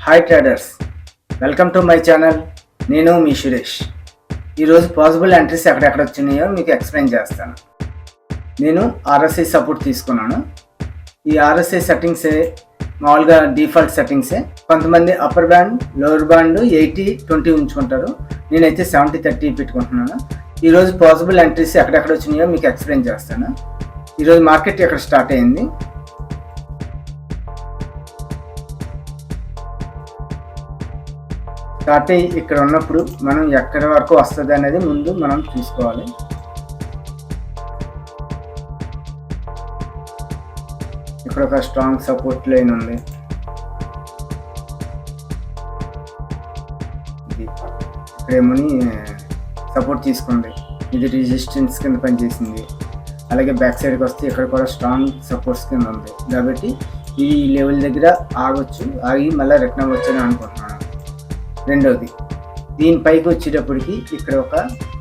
Hi traders, welcome to my channel. నేను మీ సురేష్. ఈరోజు possible entries ఎక్కడెక్కడ వచ్చినాయో మీకు ఎక్స్ప్లెయిన్ చేస్తాను. నేను ఆర్ఎస్ఐ సపోర్ట్ తీసుకున్నాను. ఈ ఆర్ఎస్ఐ సెట్టింగ్సే మామూలుగా డిఫాల్ట్ సెట్టింగ్సే. కొంతమంది అప్పర్ బ్యాండ్, లోవర్ బ్యాండ్ 80-20 ఉంచుకుంటారు. నేనైతే 70-30 పెట్టుకుంటున్నాను. ఈరోజు పాసిబుల్ ఎంట్రీస్ ఎక్కడెక్కడ వచ్చినాయో మీకు ఎక్స్ప్లెయిన్ చేస్తాను. ఈరోజు మార్కెట్ ఎక్కడ స్టార్ట్ అయింది, స్టార్ట్ అయ్యి ఇక్కడ ఉన్నప్పుడు మనం ఎక్కడి వరకు వస్తుంది అనేది ముందు మనం చూసుకోవాలి. ఇక్కడ ఒక స్ట్రాంగ్ సపోర్ట్ లైన్ ఉంది. ఇక్కడేమోని సపోర్ట్ తీసుకుంది, ఇది రెసిస్టెన్స్ కింద పనిచేసింది. అలాగే బ్యాక్ సైడ్కి వస్తే ఇక్కడ కూడా స్ట్రాంగ్ సపోర్ట్స్ కింద ఉంది. కాబట్టి ఈ లెవెల్ దగ్గర ఆగొచ్చు, ఆగి మళ్ళీ రిటర్న్ అవ్వచ్చు అని అనుకుంటున్నాను. రెండవది, దీనిపైకి వచ్చేటప్పటికి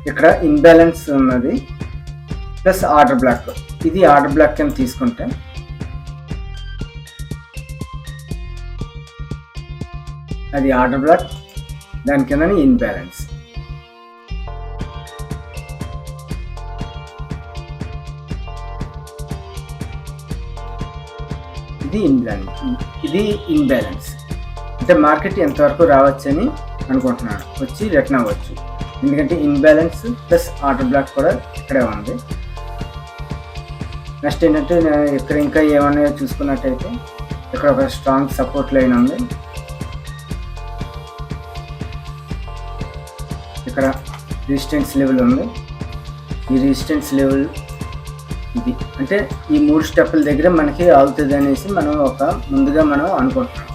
ఇక్కడ ఇన్బ్యాలెన్స్ ఉన్నది ప్లస్ ఆర్డర్ బ్లాక్. ఇది ఆర్డర్ బ్లాక్ కింద తీసుకుంటే అది ఆర్డర్ బ్లాక్, దాని కింద ఇన్బ్యాలెన్స్. ఇది ఇన్బ్యాలెన్స్ అంటే మార్కెట్ ఎంతవరకు రావచ్చని అనుకుంటున్నాను. వచ్చి రిటర్న్ అవ్వచ్చు, ఎందుకంటే ఇన్బ్యాలెన్స్ ప్లస్ ఆర్డర్ బ్లాక్ కూడా ఇక్కడే ఉంది. నెక్స్ట్ ఏంటంటే ఇక్కడ ఇంకా ఏమన్నా చూసుకున్నట్టయితే ఇక్కడ ఒక స్ట్రాంగ్ సపోర్ట్ లైన్ ఉంది. ఇక్కడ రెసిస్టెన్స్ లెవెల్ ఉంది. ఈ రెసిస్టెన్స్ లెవెల్ ఇది అంటే ఈ 3 స్టెప్పుల దగ్గర మనకి ఆగుతుంది అనేసి మనం ముందుగా మనం అనుకుంటున్నాం.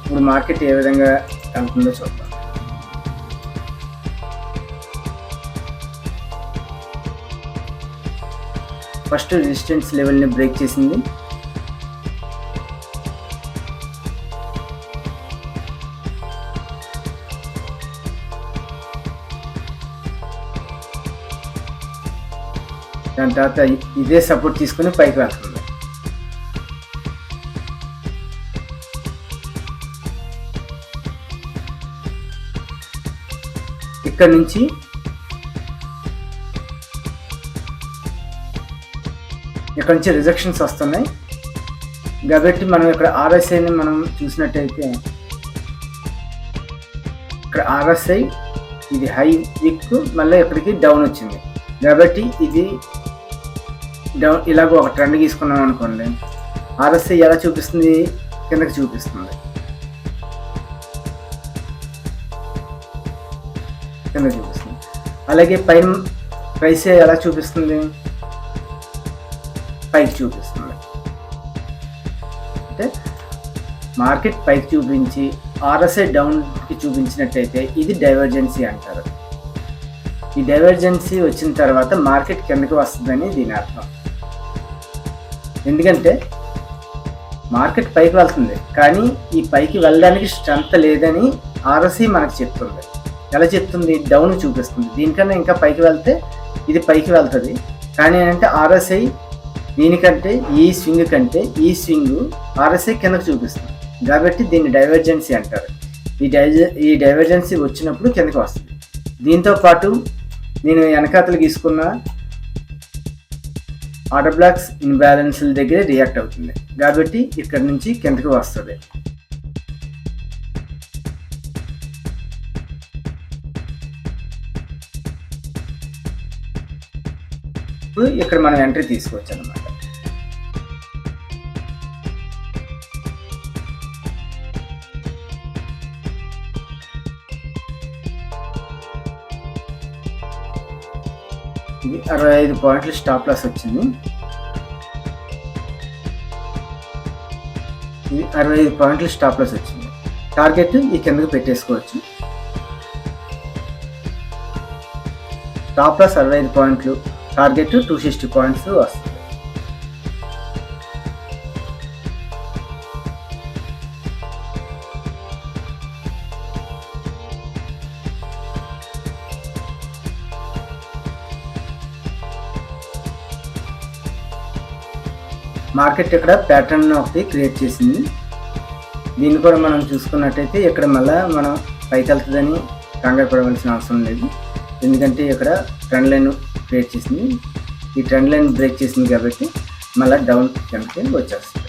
ఇప్పుడు మార్కెట్ ఏ విధంగా వెళ్తుందో చూద్దాం. ఫస్ట్ రెసిస్టెన్స్ లెవెల్ని బ్రేక్ చేసింది. దాని తర్వాత ఇదే సపోర్ట్ తీసుకుని పైకి వెళ్తుంది. ఇక్కడ నుంచి రిజెక్షన్స్ వస్తున్నాయి. కాబట్టి మనం ఇక్కడ ఆర్ఎస్ఐని మనం చూసినట్టయితే ఇక్కడ ఆర్ఎస్ఐ ఇది హై విక్ మళ్ళీ ఇక్కడికి డౌన్ వచ్చింది. కాబట్టి ఇది డౌన్ ఇలాగ ఒక ట్రెండ్ తీసుకున్నాం అనుకోండి, ఆర్ఎస్ఐ ఎలా చూపిస్తుంది, కిందకి చూపిస్తుంది. అలాగే పైన ప్రైస్ ఎలా చూపిస్తుంది, పైకి చూపిస్తుంది. అంటే మార్కెట్ పైకి చూపించి ఆర్ఎస్ఐ డౌన్కి చూపించినట్టయితే ఇది డైవర్జెన్సీ అంటారు. ఈ డైవర్జెన్సీ వచ్చిన తర్వాత మార్కెట్ కిందకి వస్తుందని దీని అర్థం. ఎందుకంటే మార్కెట్ పైకి వెళ్తుంది, కానీ ఈ పైకి వెళ్ళడానికి స్ట్రెంత్ లేదని ఆర్ఎస్ఐ మనకు చెప్తుంది. ఎలా చెప్తుంది, డౌన్ చూపిస్తుంది. దీనికన్నా ఇంకా పైకి వెళ్తే ఇది పైకి వెళ్తుంది. కానీ ఏంటంటే ఆర్ఎస్ఐ దీనికంటే ఈ స్వింగ్ ఆర్ఎస్ఐ కిందకు చూపిస్తుంది. కాబట్టి దీన్ని డైవర్జెన్సీ అంటారు. ఈ డైవర్జెన్సీ వచ్చినప్పుడు కిందకి వస్తుంది. దీంతో పాటు నేను వెనకాతలు తీసుకున్న ఆర్డర్ బ్లాక్స్ ఇన్బ్యాలెన్స్ల దగ్గర రియాక్ట్ అవుతుంది. కాబట్టి ఇక్కడ నుంచి కిందకి వస్తుంది. ఇక్కడ మనం ఎంట్రీ తీసుకోవచ్చు అన్నమాట. ఇది 65 పాయింట్లు స్టాప్ లాస్ వచ్చింది. ఇది 65 పాయింట్లు స్టాప్ లాస్ వచ్చింది. టార్గెట్ ఈ కిందకి పెట్టేసుకోవచ్చు. స్టాప్ లాస్ 65 పాయింట్లు, టార్గెట్ 260 పాయింట్స్ వస్తుంది. మార్కెట్ ఇక్కడ ప్యాటర్న్ ఒకటి క్రియేట్ చేసింది. దీన్ని కూడా మనం చూసుకున్నట్టయితే ఇక్కడ మళ్ళీ మనం పైకి వెళ్తుందని కంగారు పడవలసిన అవసరం లేదు. ఎందుకంటే ఇక్కడ ట్రెండ్ లైన్ క్రియేట్ చేసింది. ఈ ట్రెండ్ లైన్ బ్రేక్ చేసింది కాబట్టి మళ్ళీ డౌన్ కిందకి వచ్చేస్తుంది.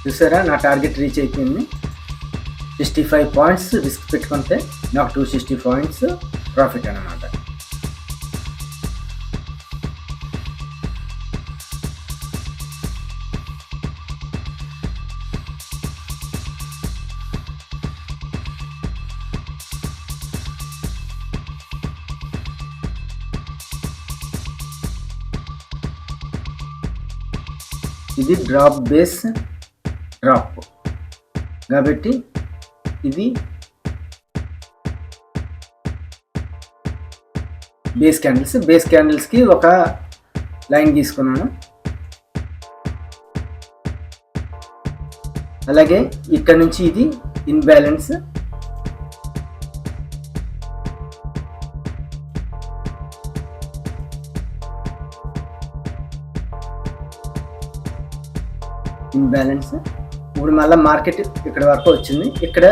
చూసారా, నా టార్గెట్ రీచ్ అయిపోయింది. 65 పాయింట్స్ రిస్క్ పెట్టుకుంటే నాకు 260 పాయింట్స్ ప్రాఫిట్ అన్నమాట. ఇది డ్రాప్ బేస్ డ్రాప్ కాబట్టి ఇది బేస్ క్యాండిల్స్కి ఒక లైన్ తీసుకున్నాను. అలాగే ఇక్కడ నుంచి ఇది ఇన్బ్యాలెన్స్, ఇప్పుడు మళ్ళీ మార్కెట్ ఇక్కడ వరకు వచ్చింది. ఇక్కడ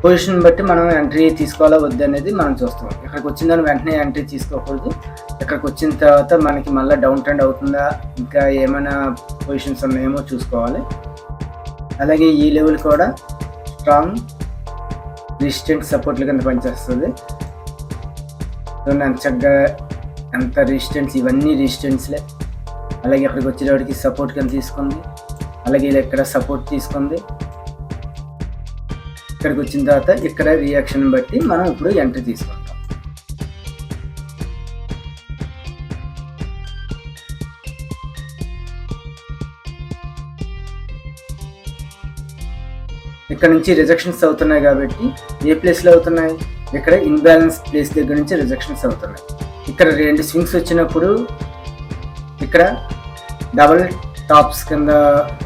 పొజిషన్ బట్టి మనం ఎంట్రీ తీసుకోవాలా వద్దు అనేది మనం చూస్తాం. ఇక్కడికి వచ్చిందని వెంటనే ఎంట్రీ తీసుకోకూడదు. ఇక్కడికి వచ్చిన తర్వాత మనకి మళ్ళీ డౌన్ ట్రెండ్ అవుతుందా, ఇంకా ఏమైనా పొజిషన్స్ ఉన్నాయేమో చూసుకోవాలి. అలాగే ఈ లెవెల్ కూడా స్ట్రాంగ్ రెసిస్టెంట్ సపోర్ట్ల కింద పనిచేస్తుంది. ఎంత రెసిస్టెన్స్, ఇవన్నీ రెసిస్టెన్స్లే. అలాగే ఇక్కడికి వచ్చేటప్పటికి సపోర్ట్ కింద తీసుకుంది. అలాగే ఇక్కడ సపోర్ట్ తీసుకుంది. ఇక్కడికి వచ్చిన తర్వాత ఇక్కడ రియాక్షన్ బట్టి మనం ఇప్పుడు ఎంట్రీ తీసుకుంటాం. ఇక్కడ నుంచి రిజెక్షన్స్ అవుతున్నాయి కాబట్టి ఏ ప్లేస్లో అవుతున్నాయి, ఇక్కడ ఇన్బ్యాలెన్స్ ప్లేస్ దగ్గర నుంచి రిజెక్షన్స్ అవుతున్నాయి. ఇక్కడ 2 స్వింగ్స్ వచ్చినప్పుడు ఇక్కడ డబుల్ టాప్స్ కింద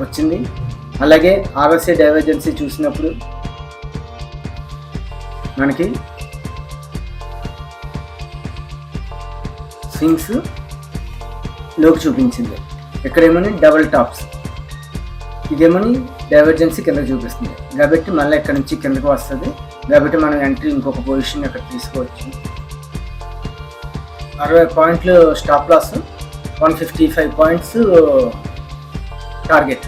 వచ్చింది. అలాగే ఆర్ఎస్ఐ డైవర్జెన్సీ చూసినప్పుడు మనకి స్వింగ్స్ లోకి చూపించింది. ఇక్కడేమని డబుల్ టాప్స్, ఇదేమని డైవర్జెన్సీ కింద చూపిస్తుంది కాబట్టి మళ్ళీ ఇక్కడ నుంచి కిందకు వస్తుంది. కాబట్టి మనం ఎంట్రీ ఇంకొక పొజిషన్ ఇక్కడ తీసుకోవచ్చు. 60 పాయింట్లు stop loss, 155 points target.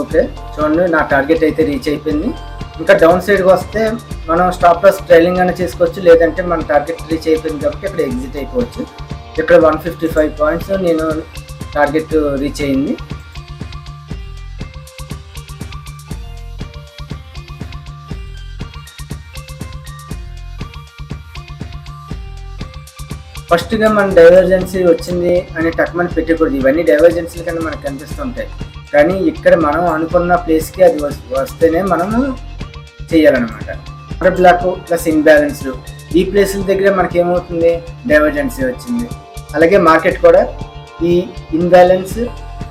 Okay, చూడండి నా టార్గెట్ అయితే రీచ్ అయిపోయింది. ఇంకా డౌన్ సైడ్కి వస్తే మనం స్టాప్ లాస్ ట్రైలింగ్ అయినా చేసుకోవచ్చు, లేదంటే మన టార్గెట్ రీచ్ అయిపోయింది కాబట్టి ఇక్కడ ఎగ్జిట్ అయిపోవచ్చు. ఇక్కడ 155 పాయింట్స్ నేను టార్గెట్ రీచ్ అయింది. ఫస్ట్గా మన డైవర్జెన్సీ వచ్చింది అని టక్మని పెట్టకూడదు. ఇవన్నీ డైవర్జెన్సీల కింద మనకు కనిపిస్తుంటాయి, కానీ ఇక్కడ మనం అనుకున్న ప్లేస్కి అది వస్తేనే మనము చేయాలన్నమాట. ఆర్డర్ బ్లాక్ ప్లస్ ఇన్బ్యాలెన్స్డ్ ఈ ప్లేసుల దగ్గర మనకి ఏమవుతుంది, డైవర్జెన్సీ వచ్చింది. అలాగే మార్కెట్ కూడా ఈ ఇన్బ్యాలెన్స్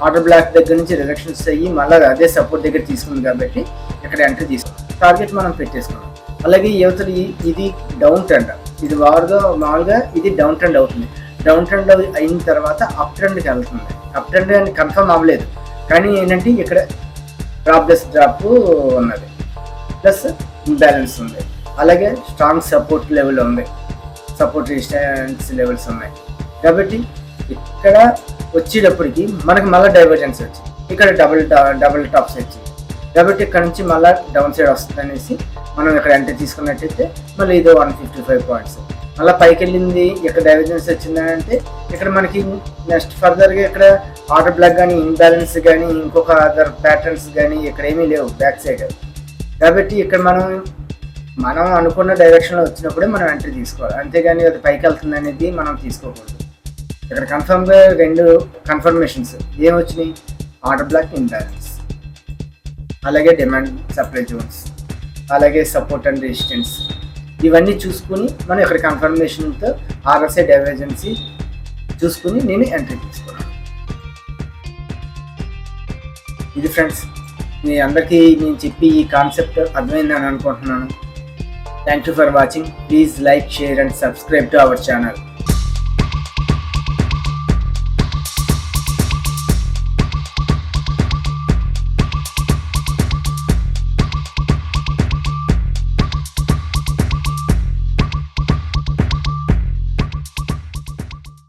ఆర్డర్ బ్లాక్ దగ్గర నుంచి రిజెక్షన్స్ అయ్యి మళ్ళీ అదే సపోర్ట్ దగ్గర తీసుకుంది కాబట్టి ఇక్కడ ఎంట్రీ తీసుకున్నాం, టార్గెట్ మనం పెట్టేసుకున్నాం. అలాగే యువతలు ఇది డౌన్ ట్రెండ్, ఇది మామూలుగా ఇది డౌన్ ట్రెండ్ అవుతుంది. డౌన్ ట్రెండ్ అయిన తర్వాత అప్ ట్రెండ్కి వెళ్తుంది. అప్ ట్రెండ్ అని కన్ఫర్మ్ అవ్వలేదు, కానీ ఏంటంటే ఇక్కడ డ్రాప్ ఉన్నది, ప్లస్ ఇంబ్యాలెన్స్ ఉంది. అలాగే స్ట్రాంగ్ సపోర్ట్ లెవెల్ ఉంది, సపోర్ట్ రెసిస్టెన్స్ లెవెల్స్ ఉన్నాయి. కాబట్టి ఇక్కడ వచ్చేటప్పటికి మనకి మళ్ళీ డైవర్జెన్స్ వచ్చింది, ఇక్కడ డబుల్ టాప్స్ వచ్చింది. కాబట్టి ఇక్కడ నుంచి మళ్ళీ డౌన్ సైడ్ వస్తుంది అనేసి మనం ఇక్కడ ఎంట్రీ తీసుకున్నట్టయితే మళ్ళీ ఇది 155 పాయింట్స్. మళ్ళీ పైకి వెళ్ళింది, ఇక్కడ డైవర్జెన్స్ వచ్చిందని అంటే ఇక్కడ మనకి నెక్స్ట్ ఫర్దర్గా ఇక్కడ ఆర్డర్ బ్లాక్ కానీ ఇన్బ్యాలెన్స్ కానీ ఇంకొక అదర్ ప్యాటర్న్స్ కానీ ఇక్కడ ఏమీ లేవు బ్యాక్ సైడ్. కాబట్టి ఇక్కడ మనం అనుకున్న డైరెక్షన్లో వచ్చినప్పుడే మనం ఎంట్రీ తీసుకోవాలి, అంతేగాని అది పైకి వెళ్తుంది అనేది మనం తీసుకోకూడదు. ఇక్కడ కన్ఫర్మ్గా 2 కన్ఫర్మేషన్స్ ఏమొచ్చినాయి, ఆర్డర్ బ్లాక్ ఇన్బ్యాలెన్స్, అలాగే డిమాండ్ సప్లై జోన్స్, అలాగే సపోర్ట్ అండ్ రెసిస్టెన్స్, ఇవన్నీ చూసుకుని మనం ఇక్కడ కన్ఫర్మేషన్తో ఆర్ఎస్ఐ డైవర్జెన్సీ చూసుకుని నేను ఎంట్రీ తీసుకున్నాను. ఇది ఫ్రెండ్స్, మీ అందరికీ నేను చెప్పి ఈ కాన్సెప్ట్ అర్థమైందని అనుకుంటున్నాను. Thank you for watching. Please like, share and subscribe to our channel.